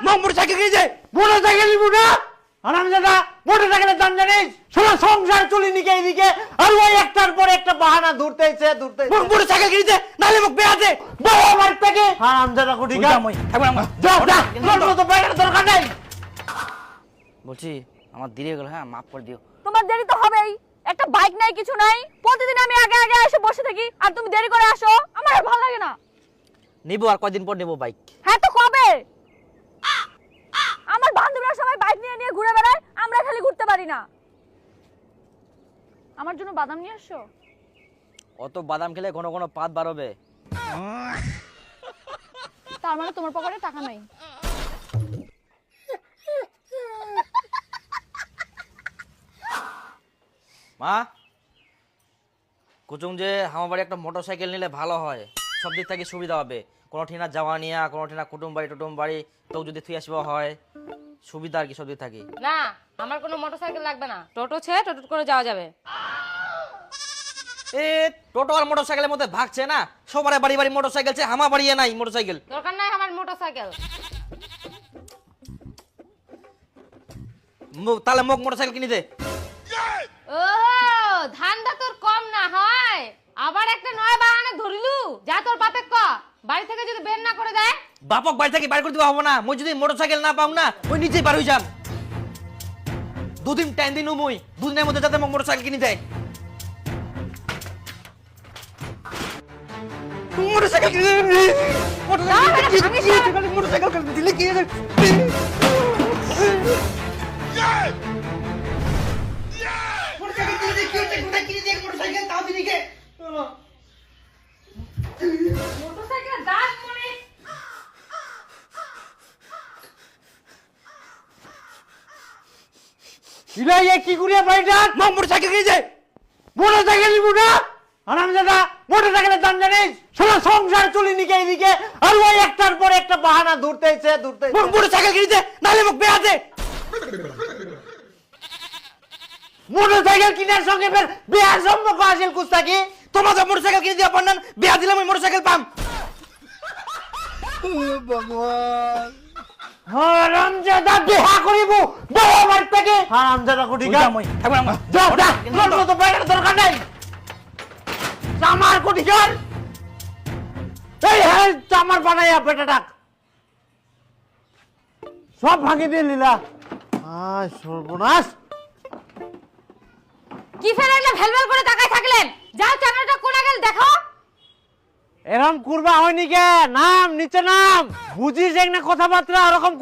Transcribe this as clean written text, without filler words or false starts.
Motorcycle কিনেছে। Motorcycle নিবো না হারামজাদা, মোটরসাইকেলের দাম জানিস? সারা সংসার চলি নিকে এইদিকে, আর ওই একটার পর একটা বাহানা ধরতেছে। মোটরসাইকেল কিনেছে, নালে মুখ বেয়াতে বাবা বাড়ি থেকে। হারামজাদা কোটি যা যা, তোর তো বাইরের দরকার নাই। বলছি আমার দেরি হয়ে গেল, হ্যাঁ মাফ করে দিও। তোমার দেরি তো হবেই, একটা বাইক নাই কিছু নাই, প্রতিদিন আমি আগে আগে এসে বসে থাকি আর তুমি দেরি করে আসো, আমার আর ভালো লাগে না। নিবো, আর কয়দিন পর নেবো বাইক। হ্যাঁ তো কবে? আমার বান্ধবীরা সবাই বাইক নিয়ে নিয়ে ঘুরে বেড়ায়, আমরা খালি ঘুরতে পারি না। আমার জন্য বাদাম নিয়ে আসো। অত বাদাম খেলে ঘন ঘন পাত বার হবে। তার মানে তোমার পকেটে টাকা নাই। মা কুচুং যে আমার বাড়ি একটা মোটরসাইকেল নিলে ভালো হয়, সব দিক থেকে সুবিধা হবে। কোনো ঠিনা যাওয়া নিয়া, কোনো ঠিনা কুটুম বাড়ি তো যদি থুই আসবা হয় সুবিধা আর কি, সব দিক থাকি। না, আমার কোনো মোটরসাইকেল লাগবে না, টোটো ছেড়ে টোটো করে যাওয়া যাবে। এ টোটো আর মোটরসাইকেলের মধ্যে ভাগছে না, সবার বাড়ি বাড়ি মোটরসাইকেল আছে, আমার বাড়ি নাই মোটরসাইকেল। দরকার নাই আমার মোটরসাইকেল। তাহলে মোক মোটরসাইকেল কিনে দে। ও ধান্দা তোর কম না হয়, আবার একটা নয় বাহানা ধরিলু। যা তোর বাপে ক, বাড়ি থেকে যদি বের না করে দেয়। বাপক বাড়ি থেকে বাইর করে দিবা হবো না, মই যদি মোটরসাইকেল না পাও না ওই নিচেই বার হয়ে যাম। দুদিন টাইম দিন, মুই দুদিনের মধ্যে যাতে মোক মোটরসাইকেল কিনে দেয়। মোটরসাইকেল কিনে দে, মোটরসাইকেল দিলে কি মোটরসাইকেল দাস মনে কি করিয়া বাড়িটা? মোটরসাইকেল কিনেছে। মোটরসাইকেল নিবো না হারামজাদা, মোটরসাইকেলের দাম জানিস? সারা সংসার চলি নিকে এইদিকে, আর ওই একটার পর একটা বাহানা ধরতেছে। মোটরসাইকেল কিনেছে, নালে মুখ বেয়াতে। মোটরসাইকেল কিনার সঙ্গে ফের বিয়ার সম্পর্ক আসিল কুস্তাকি। তোমাদের মোটরসাইকেল কিনে দিয়া পান্নান, বিয়া দিলাম ওই মোটরসাইকেল পাম। হারামজাদা বিয়া করিব বাবা বাড়ি থেকে। হারামজাদা কোটি যা যা, তোর তো বাইরের দরকার নাই। চামার কোটি কর, এই হ্যাঁ চামার বানাইয়া বেটাটাক সব ভাঙি দিয়ে নিলা। সর্বনাশ। কি ফের একটা ভেলভেল করে তাকায় থাকলেন? যাও চ্যানেলটা কোনা গেল দেখো। এরকম করবা হয়নি কে? নাম নিচে নাম, বুঝিস এক না কথাবার্তা ওরকম